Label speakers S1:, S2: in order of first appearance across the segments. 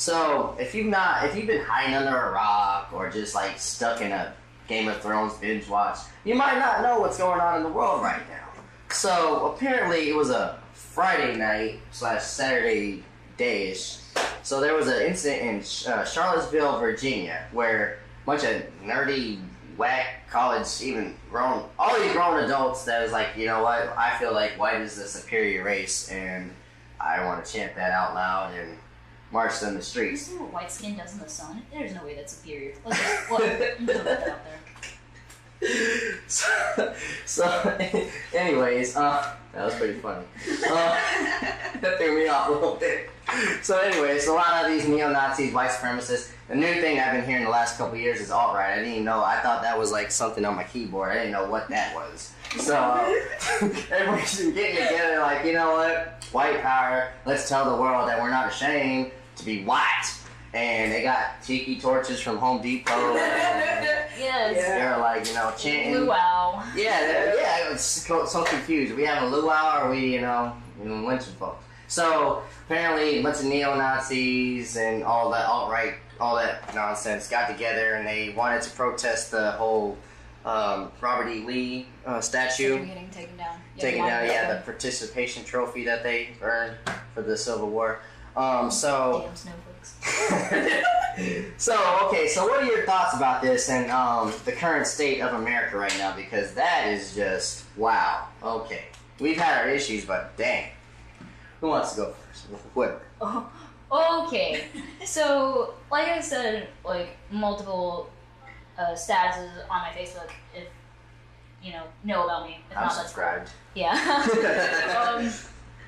S1: So if you've been hiding under a rock or just like stuck in a Game of Thrones binge watch, you might not know what's going on in the world right now. So apparently it was a Friday night / Saturday day-ish. So there was an incident in Charlottesville, Virginia, where a bunch of nerdy, whack, college, all these grown adults that was like, you know what, I feel like white is the superior race, and I want to chant that out loud and march them the streets.
S2: You see what white skin does in the sun? There's no way that's superior. What? You put that out there.
S1: So anyways, that was pretty funny. That threw me off a little bit. So anyways, a lot of these neo-Nazis, white supremacists, the new thing I've been hearing the last couple of years is alt-right. I didn't even know. I thought that was like something on my keyboard. I didn't know what that was. So everybody's been getting together like, you know what? White power. Let's tell the world that we're not ashamed to be white. And they got tiki torches from Home Depot.
S2: Yes.
S1: They're like, you know, chanting.
S2: Luau.
S1: Yeah, it's so confused. Are we having a luau or are we, lynching folks? So apparently a bunch of neo-Nazis and all that alt-right, all that nonsense got together and they wanted to protest the whole Robert E. Lee statue.
S2: Getting taken down.
S1: The participation trophy that they earned for the Civil War.
S2: Damn snowflakes.
S1: So what are your thoughts about this and the current state of America right now? Because that is just, wow. Okay. We've had our issues, but dang. Who wants to go first? Whoever.
S2: Okay. So, like I said, like, multiple statuses on my Facebook, if, know about me. If
S1: I'm
S2: not,
S1: subscribed.
S2: Yeah.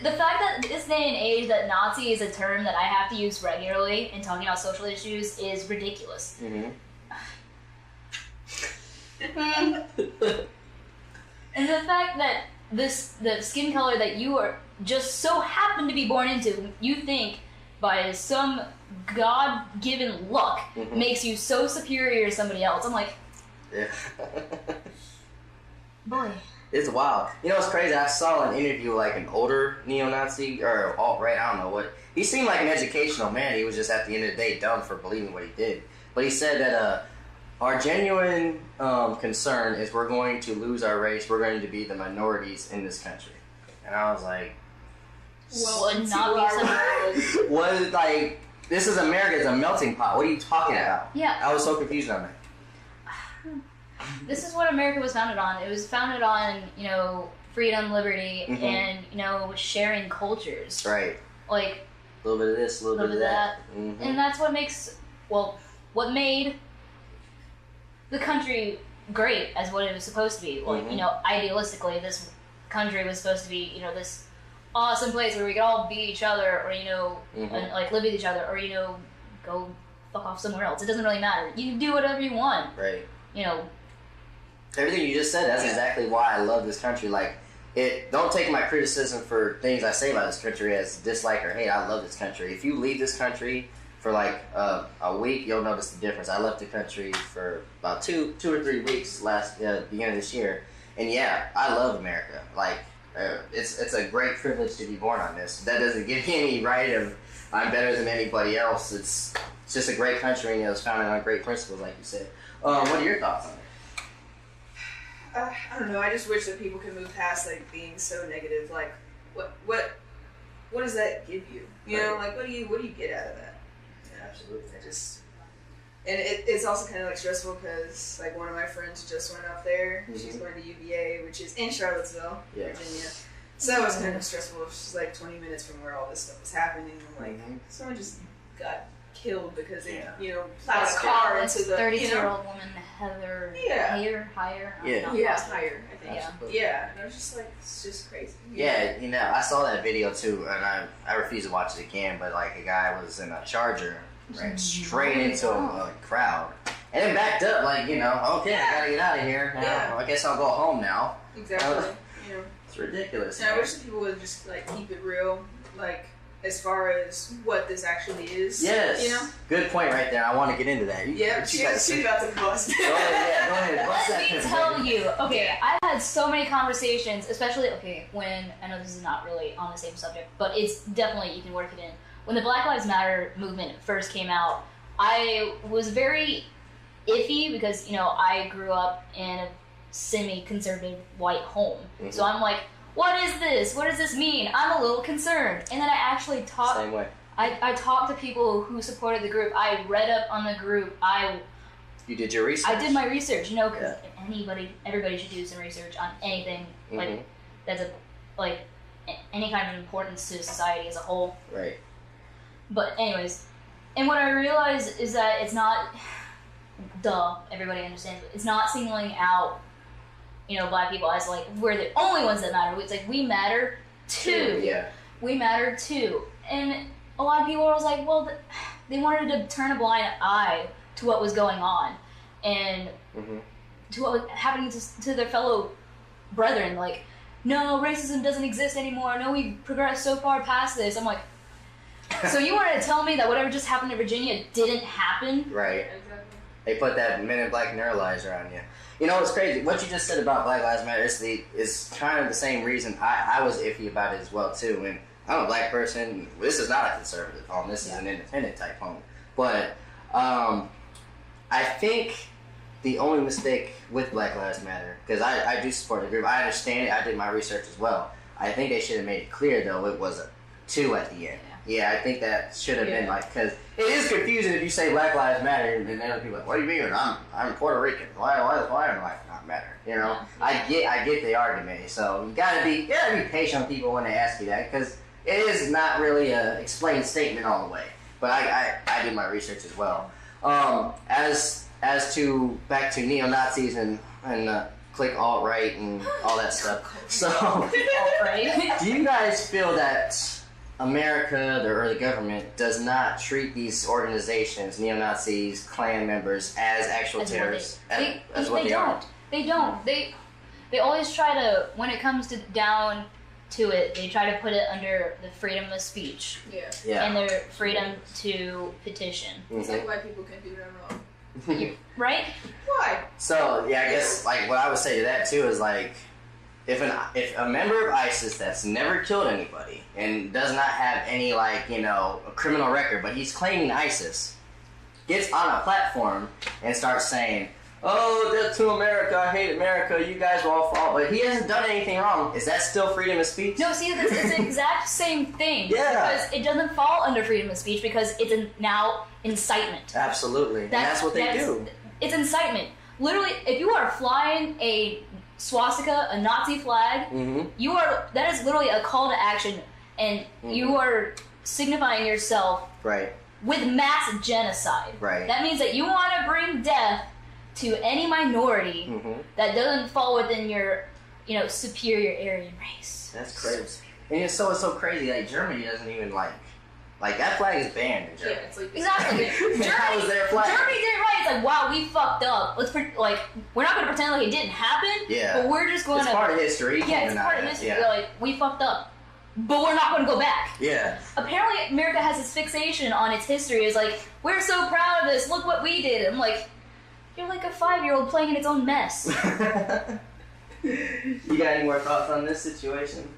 S2: The fact that this day and age that Nazi is a term that I have to use regularly in talking about social issues is ridiculous.
S1: Mm-hmm.
S2: And the fact that the skin color that you are just so happen to be born into, you think by some God-given luck makes you so superior to somebody else. I'm like,
S1: yeah.
S2: Boy.
S1: It's wild. You know what's crazy? I saw an interview with like an older neo-Nazi or alt-right, I don't know what. He seemed like an educational man. He was just at the end of the day dumb for believing what he did. But he said that our genuine concern is we're going to lose our race. We're going to be the minorities in this country. And I was like,
S2: would not be so.
S1: What, like, this is America. It's a melting pot. What are you talking about?
S2: Yeah.
S1: I was so confused on that.
S2: This is what America was founded on. It was founded on, freedom, liberty, and, sharing cultures.
S1: Right.
S2: Like,
S1: a little bit of this, a little bit of that. Mm-hmm.
S2: And that's what makes, what made the country great as what it was supposed to be. Like, idealistically, this country was supposed to be, this awesome place where we could all be each other or, and, like, live with each other or, go fuck off somewhere else. It doesn't really matter. You can do whatever you want.
S1: Right. Everything you just said, that's exactly why I love this country. Like, don't take my criticism for things I say about this country as dislike or hate. I love this country. If you leave this country for like a week, you'll notice the difference. I left the country for about two or 3 weeks beginning of this year, and yeah, I love America. Like, it's a great privilege to be born on this. That doesn't give me any right of I'm better than anybody else. It's just a great country, and it was founded on great principles, like you said. What are your thoughts on it?
S3: I don't know. I just wish that people could move past like being so negative. Like, what does that give you? Like what do you get out of that?
S1: Yeah, absolutely.
S3: It's also kind of like stressful because like one of my friends just went up there. She's going to UVA, which is in Charlottesville, Virginia. So it's kind of stressful. She's like 20 minutes from where all this stuff was happening. And like someone just got killed because they plowed a car into the
S2: 32-year-old woman Heather Higher.
S3: Higher, I think. Yeah. And I was just like, it's just crazy.
S1: Yeah, I saw that video too, and I refuse to watch it again. But like a guy was in a Charger, ran straight into a crowd, and then backed up like okay, I gotta get out of here. I guess I'll go home now.
S3: Exactly.
S1: It's ridiculous.
S3: And I wish that people would just like keep it real, like. As far as what this actually is.
S1: Yes. Good point right there. I want to get into that.
S3: She's about to bust.
S1: Go ahead.
S2: Let me tell you. Okay, I've had so many conversations, especially, when, I know this is not really on the same subject, but it's definitely, you can work it in. when the Black Lives Matter movement first came out, I was very iffy because, you know, I grew up in a semi-conservative white home. Mm-hmm. So I'm like, what is this? What does this mean? I'm a little concerned. And then I actually talked...
S1: Same way.
S2: I talked to people who supported the group. I read up on the group.
S1: You did your research?
S2: I did my research, you know, because everybody should do some research on anything, like, that's any kind of importance to society as a whole.
S1: Right.
S2: But anyways, and what I realized is that it's not, everybody understands, but it's not singling out, you know, Black people as like, we're the only ones that matter. It's like, we matter too.
S1: Yeah.
S2: We matter too. And a lot of people were like, well, they wanted to turn a blind eye to what was going on and to what was happening to their fellow brethren. Like, no, racism doesn't exist anymore. No, we've progressed so far past this. I'm like, so you wanted to tell me that whatever just happened in Virginia didn't happen?
S1: Right. They put that Men in Black neuralizer on you. You know what's crazy? What you just said about Black Lives Matter is kind of the same reason I was iffy about it as well too. And I'm a Black person. This is not a conservative home. This is an independent type home. But I think the only mistake with Black Lives Matter, because I do support the group, I understand it, I did my research as well. I think they should have made it clear though it was a 2 at the end. Yeah, I think that should have been like, because it is confusing if you say Black Lives Matter and then other people are like, what do you mean? I'm Puerto Rican. Why am Black not matter? You know, I get the argument. So you gotta be patient with people when they ask you that, because it is not really a explained statement all the way. But I did my research as well. As to back to neo-Nazis and click alt-right and all that stuff. So, do you guys feel that America or the government does not treat these organizations, neo-Nazis, Klan members, as actual terrorists? As what they are?
S2: They don't. They always try to, when it comes down to it, they try to put it under the freedom of speech.
S3: Yeah.
S2: And their freedom to petition.
S3: It's like white people can do no wrong.
S2: Right?
S3: Why?
S1: So yeah, I guess like what I would say to that too is like, if a member of ISIS that's never killed anybody and does not have any like, you know, a criminal record, but he's claiming ISIS, gets on a platform and starts saying, oh, death to America, I hate America, you guys will all fall, but he hasn't done anything wrong. Is that still freedom of speech?
S2: No, see, it's the exact same thing.
S1: Yeah.
S2: Because it doesn't fall under freedom of speech because it's now incitement.
S1: Absolutely. And that's what they do.
S2: It's incitement. Literally, if you are flying a swastika, a Nazi flag, that is literally a call to action, and you are signifying yourself with mass genocide.
S1: Right.
S2: That means that you want to bring death to any minority that doesn't fall within your, you know, superior Aryan race.
S1: That's crazy. And it's so crazy. Like Germany doesn't even like that flag is banned in Germany.
S3: Yeah, it's like
S2: exactly.
S1: That was their flag.
S2: Germany did it right. It's like, wow, we fucked up. We're not going to pretend like it didn't happen.
S1: Yeah.
S2: But we're just going to.
S1: It's part of history.
S2: Yeah, it's part of history.
S1: Yeah.
S2: We're like, we fucked up. But we're not going to go back.
S1: Yeah.
S2: Apparently, America has this fixation on its history. It's like, we're so proud of this. Look what we did. I'm like, you're like a 5-year-old playing in its own mess.
S1: You got any more thoughts on this situation?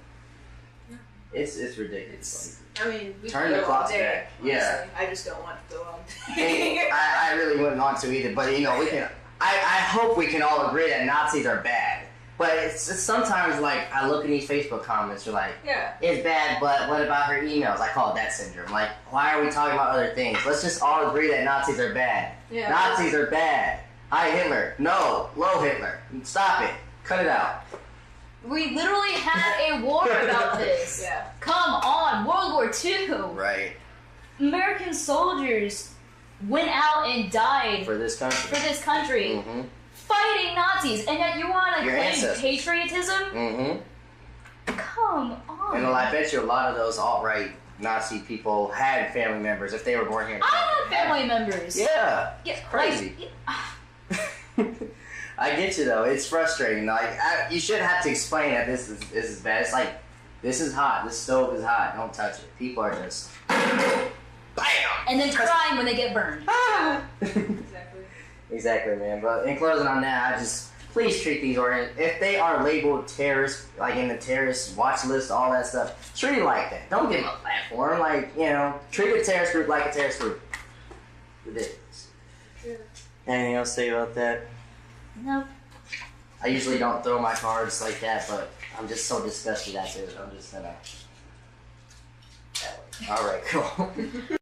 S1: No. It's ridiculous.
S3: I mean, we
S1: turn the clocks back.
S3: Honestly.
S1: Yeah.
S3: I just don't want to go on.
S1: I really wouldn't want to either. But you know, we can. I hope we can all agree that Nazis are bad. But it's sometimes like I look at these Facebook comments, you're like, it's bad, but what about her emails? I call it that syndrome. Like, why are we talking about other things? Let's just all agree that Nazis are bad.
S3: Yeah.
S1: Nazis are bad. Hi Hitler. No. Low Hitler. Stop it. Cut it out.
S2: We literally had a war about this.
S3: Yeah.
S2: Come on, World War II.
S1: Right.
S2: American soldiers went out and died
S1: for this country.
S2: Fighting Nazis, and yet you want to claim
S1: patriotism?
S2: Come on.
S1: And I bet you a lot of those alt-right Nazi people had family members if they were born here.
S2: I had family members.
S1: Yeah. It's crazy. I get you though. It's frustrating. Like you shouldn't have to explain that this is bad. It's like this is hot. This stove is hot. Don't touch it. People are just bam,
S2: and then crying when they get burned.
S3: Exactly.
S1: Exactly, man. But in closing on that, please treat these if they are labeled terrorists, like in the terrorist watch list, all that stuff, treat it like that. Don't give them a platform. Like, you know, treat a terrorist group like a terrorist group. Ridiculous. Yeah. Anything else to say about that?
S2: No.
S1: I usually don't throw my cards like that, but I'm just so disgusted at it. I'm just gonna. That way. All right, cool.